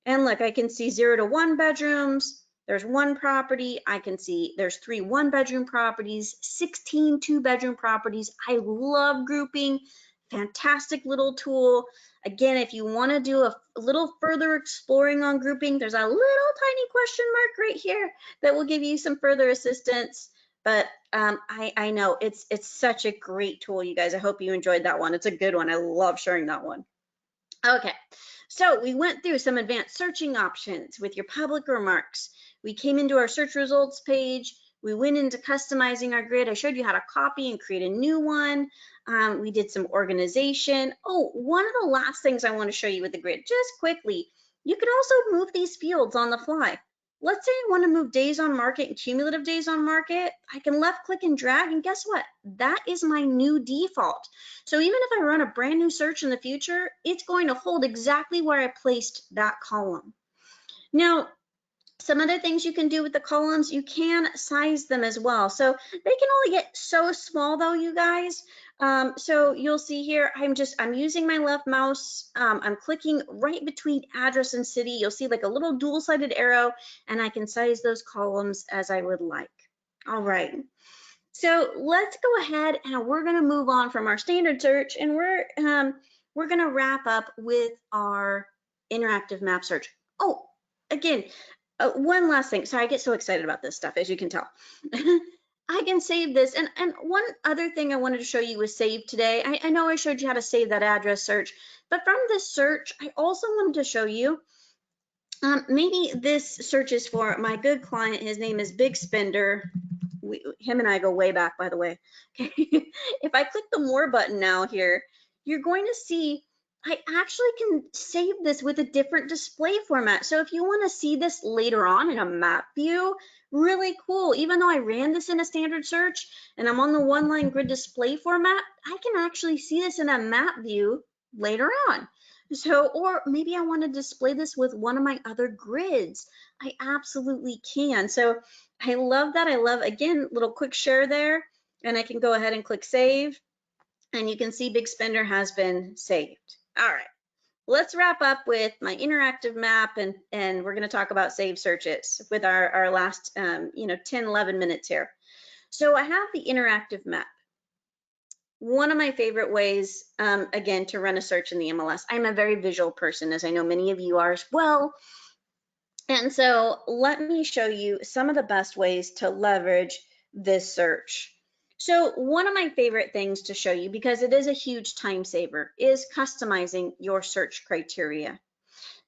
and look, I can see 0 to 1 bedrooms. There's one property. I can see there's 3 1-bedroom properties, 16 2-bedroom properties. I love grouping. Fantastic little tool. Again, if you want to do a little further exploring on grouping, there's a little tiny question mark right here that will give you some further assistance. But I know it's such a great tool, you guys. I hope you enjoyed that one. It's a good one. I love sharing that one. Okay, so we went through some advanced searching options with your public remarks. We came into our search results page. We went into customizing our grid. I showed you how to copy and create a new one. We did some organization. Oh, one of the last things I want to show you with the grid, just quickly, you can also move these fields on the fly. Let's say I want to move days on market and cumulative days on market. I can left click and drag, and guess what? That is my new default. So even if I run a brand new search in the future, it's going to hold exactly where I placed that column. Now, some other things you can do with the columns, you can size them as well. So they can only get so small though, you guys. So you'll see here, I'm using my left mouse. I'm clicking right between address and city. You'll see like a little dual-sided arrow, and I can size those columns as I would like. All right. So let's go ahead and we're going to move on from our standard search, and we're going to wrap up with our interactive map search. Oh, again, one last thing. Sorry, I get so excited about this stuff, as you can tell. I can save this. And one other thing I wanted to show you was save today. I know I showed you how to save that address search, but from this search, I also wanted to show you, maybe this search is for my good client. His name is Big Spender. Him and I go way back, by the way. Okay. If I click the more button now here, you're going to see I actually can save this with a different display format. So if you want to see this later on in a map view, really cool. Even though I ran this in a standard search and I'm on the one-line grid display format, I can actually see this in a map view later on. So, or maybe I want to display this with one of my other grids. I absolutely can. So I love that. I love, again, little quick share there, and I can go ahead and click save, and you can see Big Spender has been saved. All right, let's wrap up with my interactive map, and we're going to talk about save searches with our last 10, 11 minutes here. So I have the interactive map. One of my favorite ways, again, to run a search in the MLS. I'm a very visual person, as I know many of you are as well. And so let me show you some of the best ways to leverage this search. So one of my favorite things to show you, because it is a huge time saver, is customizing your search criteria.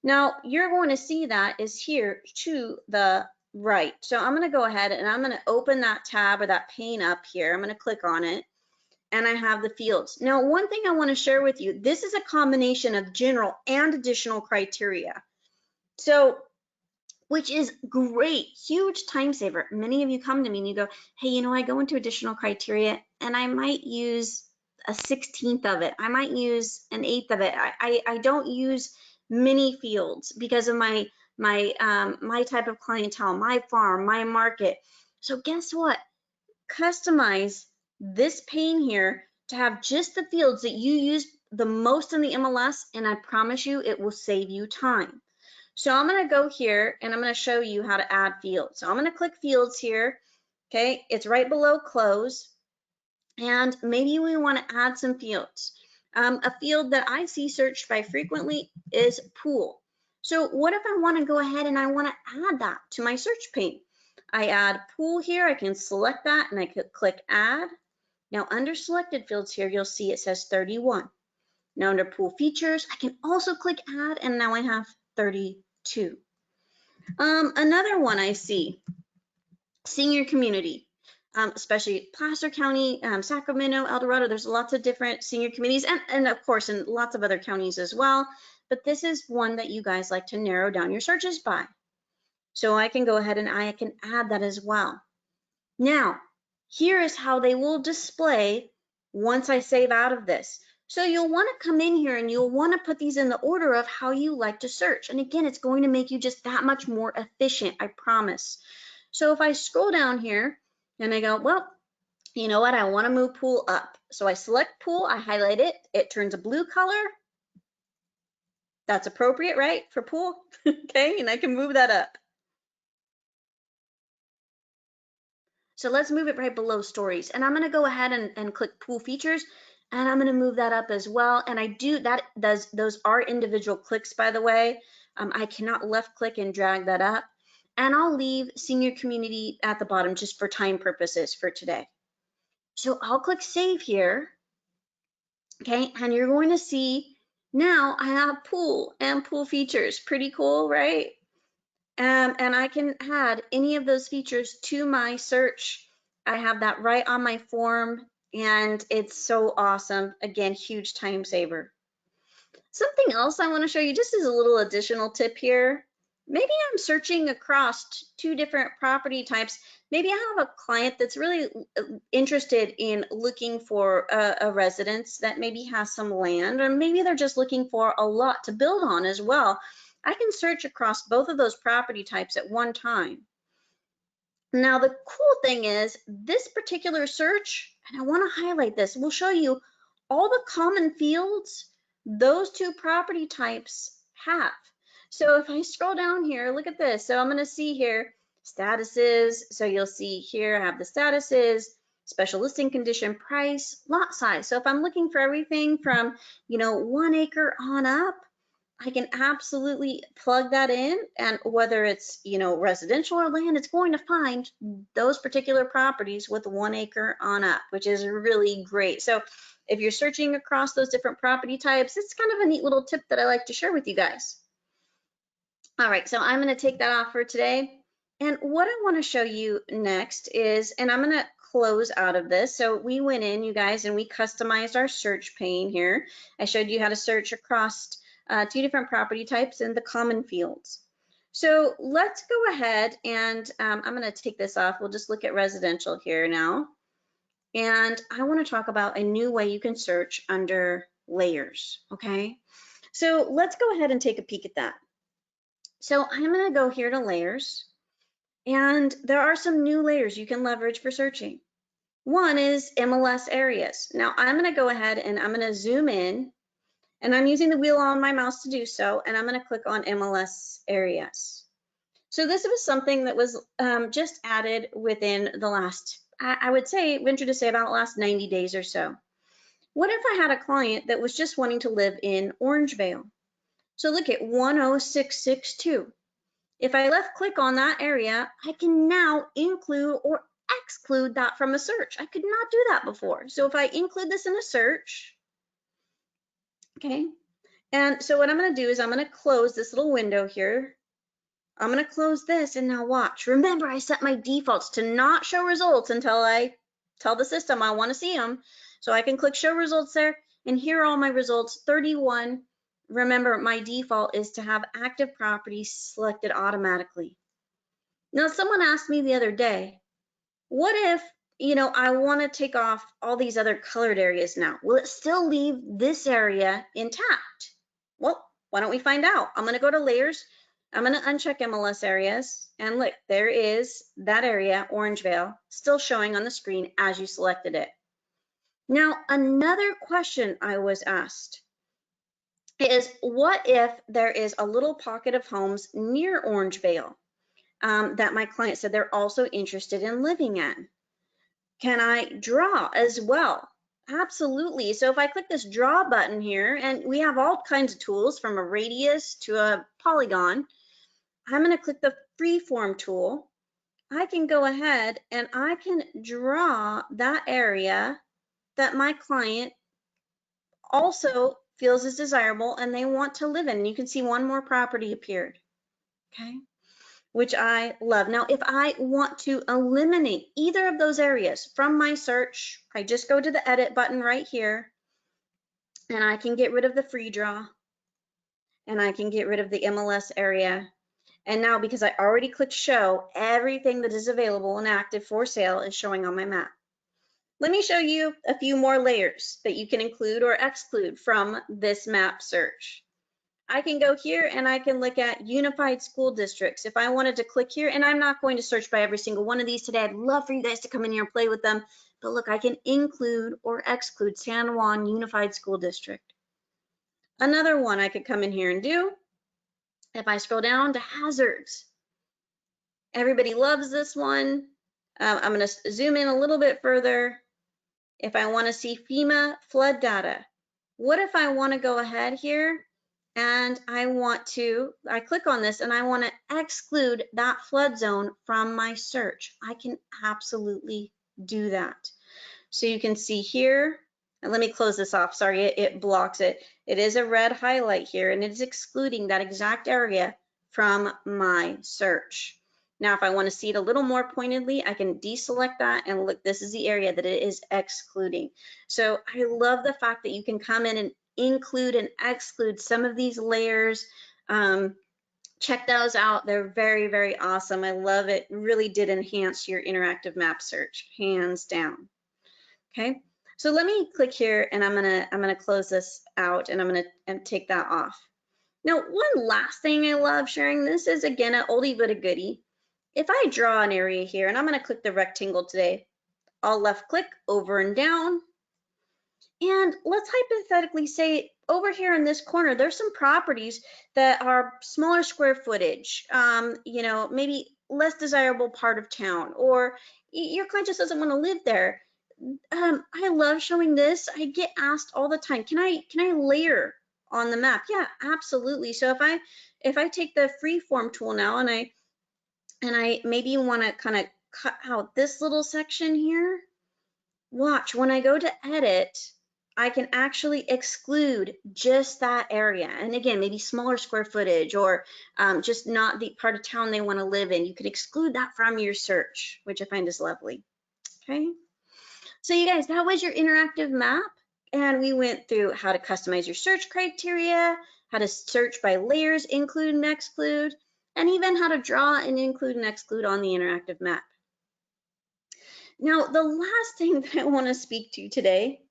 Now, you're going to see that is here to the right. So I'm going to go ahead and I'm going to open that tab or that pane up here. I'm going to click on it, and I have the fields. Now, one thing I want to share with you, this is a combination of general and additional criteria. So, which is great, huge time saver. Many of you come to me and you go, hey, I go into additional criteria and I might use a 16th of it. I might use an 1/8 of it. I don't use many fields because of my type of clientele, my farm, my market. So guess what? Customize this pane here to have just the fields that you use the most in the MLS, and I promise you it will save you time. So I'm going to go here and I'm going to show you how to add fields. So I'm going to click fields here. Okay, it's right below close. And maybe we want to add some fields. A field that I see searched by frequently is pool. So what if I want to go ahead and I want to add that to my search pane? I add pool here. I can select that and I could click add. Now under selected fields here, you'll see it says 31. Now under pool features, I can also click add, and now I have 32. Another one I see, senior community, especially Placer County, Sacramento, El Dorado. There's lots of different senior communities, and of course in lots of other counties as well. But this is one that you guys like to narrow down your searches by. So I can go ahead and I can add that as well. Now, here is how they will display once I save out of this. So you'll want to come in here and you'll want to put these in the order of how you like to search. And again, it's going to make you just that much more efficient, I promise. So if I scroll down here and I go, well, you know what? I want to move pool up. So I select pool, I highlight it, it turns a blue color. That's appropriate, right, for pool? Okay, and I can move that up. So let's move it right below stories. And I'm going to go ahead and click pool features, and I'm going to move that up as well. And I do that, those are individual clicks, by the way. I cannot left click and drag that up. And I'll leave senior community at the bottom just for time purposes for today. So I'll click save here. Okay, and you're going to see now I have pool and pool features. Pretty cool, right? And I can add any of those features to my search. I have that right on my form, and it's so awesome. Again, huge time saver. Something else I want to show you, just as a little additional tip here. maybe I'm searching across two different property types. Maybe I have a client that's really interested in looking for a residence that maybe has some land, or maybe they're just looking for a lot to build on as well. I can search across both of those property types at one time. Now, the cool thing is this particular search, and I want to highlight this, will show you all the common fields those two property types have. So if I scroll down here, look at this. So I'm going to see here statuses. So you'll see here I have the statuses, special listing condition, price, lot size. So if I'm looking for everything from, 1 acre on up, I can absolutely plug that in, and whether it's, residential or land, it's going to find those particular properties with 1 acre on up, which is really great. So if you're searching across those different property types, it's kind of a neat little tip that I like to share with you guys. All right, so I'm going to take that off for today. And what I want to show you next is, and I'm going to close out of this. So we went in, you guys, and we customized our search pane here. I showed you how to search across two different property types and the common fields. So let's go ahead and I'm going to take this off. We'll just look at residential here now. And I want to talk about a new way you can search under layers, okay? So let's go ahead and take a peek at that. So I'm going to go here to layers, and there are some new layers you can leverage for searching. One is MLS areas. Now I'm going to go ahead and I'm going to zoom in, and I'm using the wheel on my mouse to do so, and I'm going to click on MLS areas. So this was something that was just added within the last, I would say, venture to say about the last 90 days or so. What if I had a client that was just wanting to live in Orangevale? So look at 10662. If I left click on that area, I can now include or exclude that from a search. I could not do that before. So if I include this in a search, okay, and so what I'm going to do is I'm going to close this little window here. I'm going to close this, and now watch. Remember, I set my defaults to not show results until I tell the system I want to see them. So I can click show results there, and here are all my results, 31. Remember, my default is to have active properties selected automatically. Now, someone asked me the other day, what if, I want to take off all these other colored areas now? Will it still leave this area intact? Well, why don't we find out? I'm going to go to layers. I'm going to uncheck MLS areas, and look, there is that area, Orangevale, still showing on the screen as you selected it. Now, another question I was asked is, what if there is a little pocket of homes near Orangevale that my client said they're also interested in living in? Can I draw as well? Absolutely. So if I click this draw button here, and we have all kinds of tools from a radius to a polygon, I'm going to click the freeform tool. I can go ahead and I can draw that area that my client also feels is desirable and they want to live in. You can see one more property appeared, okay, which I love. Now, if I want to eliminate either of those areas from my search, I just go to the edit button right here, and I can get rid of the free draw, and I can get rid of the MLS area. And now, because I already clicked show, everything that is available and active for sale is showing on my map. Let me show you a few more layers that you can include or exclude from this map search. I can go here and I can look at unified school districts. If I wanted to click here, and I'm not going to search by every single one of these today, I'd love for you guys to come in here and play with them. But look, I can include or exclude San Juan Unified School District. Another one I could come in here and do, if I scroll down to hazards. Everybody loves this one. I'm going to zoom in a little bit further. If I want to see FEMA flood data, what if I want to go ahead here and I click on this and I want to exclude that flood zone from my search? I can absolutely do that. So you can see here, and let me close this off. Sorry, it blocks it. It is a red highlight here, and it is excluding that exact area from my search. Now, if I want to see it a little more pointedly, I can deselect that, and look, this is the area that it is excluding. So I love the fact that you can come in and include and exclude some of these layers Check those out. They're very, very awesome. I love it. Really did enhance your interactive map search, hands down. Okay, so let me click here, and I'm gonna close this out, and I'm gonna take that off. Now, one last thing I love sharing, this is again an oldie but a goodie. If I draw an area here, and I'm gonna click the rectangle today, I'll left click over and down, and let's hypothetically say over here in this corner, there's some properties that are smaller square footage, you know, maybe less desirable part of town, or your client just doesn't want to live there. I love showing this. I get asked all the time, can I layer on the map? Yeah, absolutely. So if I take the freeform tool now, and I maybe want to kind of cut out this little section here, watch, when I go to edit, I can actually exclude just that area. And again, maybe smaller square footage, or just not the part of town they want to live in. You can exclude that from your search, which I find is lovely. Okay. So you guys, that was your interactive map. And we went through how to customize your search criteria, how to search by layers, include and exclude, and even how to draw and include and exclude on the interactive map. Now, the last thing that I want to speak to today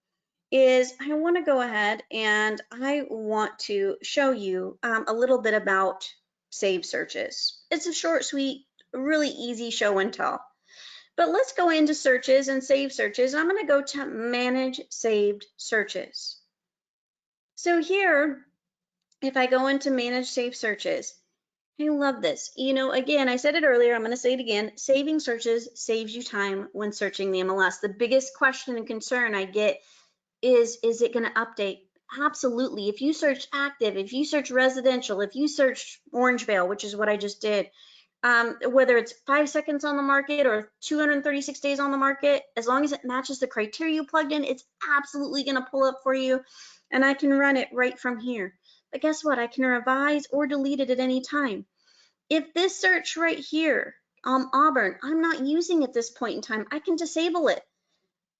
is I want to go ahead and I want to show you a little bit about saved searches. It's a short, sweet, really easy show and tell. But let's go into searches and save searches. I'm going to go to manage saved searches. So here, if I go into manage saved searches, I love this. You know, again, I said it earlier, I'm going to say it again. Saving searches saves you time when searching the MLS. The biggest question and concern I get is it going to update? Absolutely. If you search active, if you search residential, if you search Orangevale, which is what I just did, whether it's 5 seconds on the market or 236 days on the market, as long as it matches the criteria you plugged in, it's absolutely going to pull up for you. And I can run it right from here. But guess what? I can revise or delete it at any time. If this search right here, Auburn, I'm not using at this point in time, I can disable it,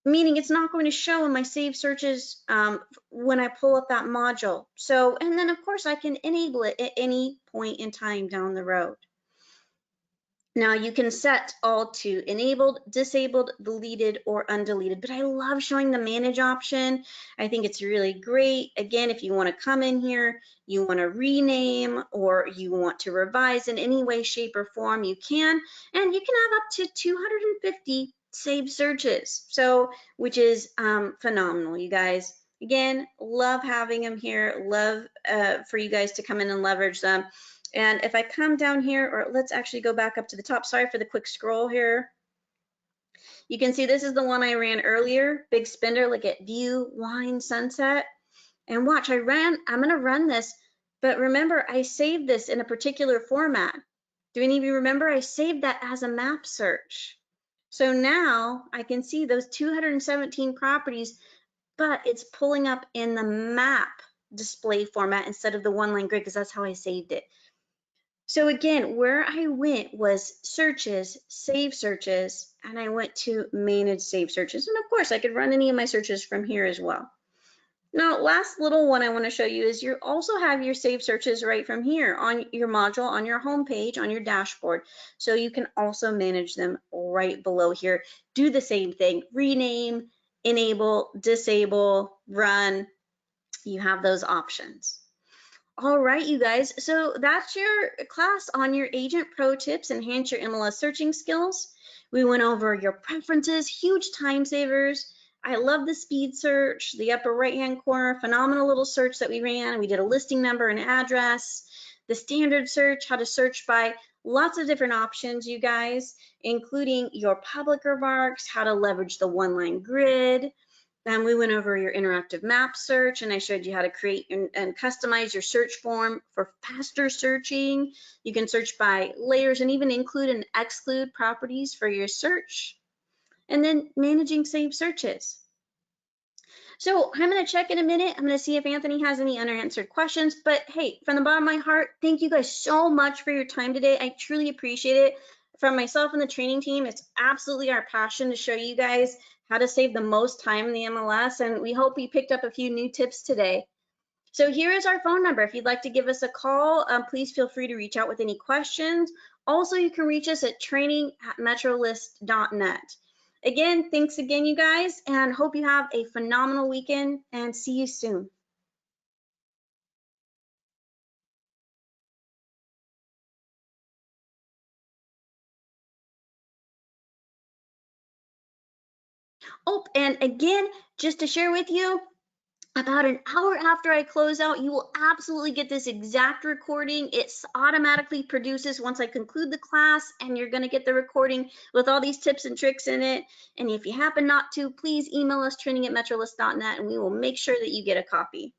meaning it's not going to show in my saved searches when I pull up that module. So, and then of course I can enable it at any point in time down the road. Now you can set all to enabled, disabled, deleted, or undeleted, but I love showing the manage option. I think it's really great. Again, if you want to come in here, you want to rename, or you want to revise in any way, shape, or form, you can. And you can have up to 250 saved searches, so which is phenomenal, you guys. Again, love having them here, love for you guys to come in and leverage them. And if I come down here, or let's actually go back up to the top, sorry for the quick scroll here. You can see this is the one I ran earlier, big spender, look at view, wine, sunset. And watch, I'm gonna run this, but remember I saved this in a particular format. Do any of you remember? I saved that as a map search. So now I can see those 217 properties, but it's pulling up in the map display format instead of the one-line grid, because that's how I saved it. So again, where I went was searches, save searches, and I went to manage save searches. And of course, I could run any of my searches from here as well. Now, last little one I want to show you is you also have your save searches right from here on your module, on your home page, on your dashboard. So you can also manage them right below here. Do the same thing, rename, enable, disable, run. You have those options. All right, you guys, so that's your class on your Agent Pro tips, enhance your MLS searching skills. We went over your preferences, huge time savers. I love the speed search, the upper right-hand corner, phenomenal little search that we ran. We did a listing number and address, the standard search, how to search by lots of different options, you guys, including your public remarks, how to leverage the one-line grid. Then we went over your interactive map search, and I showed you how to create and customize your search form for faster searching. You can search by layers and even include and exclude properties for your search. And then managing saved searches. So I'm going to check in a minute. I'm going to see if Anthony has any unanswered questions. But hey, from the bottom of my heart, thank you guys so much for your time today. I truly appreciate it. From myself and the training team, it's absolutely our passion to show you guys how to save the most time in the MLS. And we hope you picked up a few new tips today. So here is our phone number. If you'd like to give us a call, please feel free to reach out with any questions. Also, you can reach us at training@metrolist.net. Again, thanks again, you guys, and hope you have a phenomenal weekend, and see you soon. Oh, and again, just to share with you, about an hour after I close out, you will absolutely get this exact recording. It automatically produces once I conclude the class, and you're going to get the recording with all these tips and tricks in it. And if you happen not to, please email us training@metrolist.net, and we will make sure that you get a copy.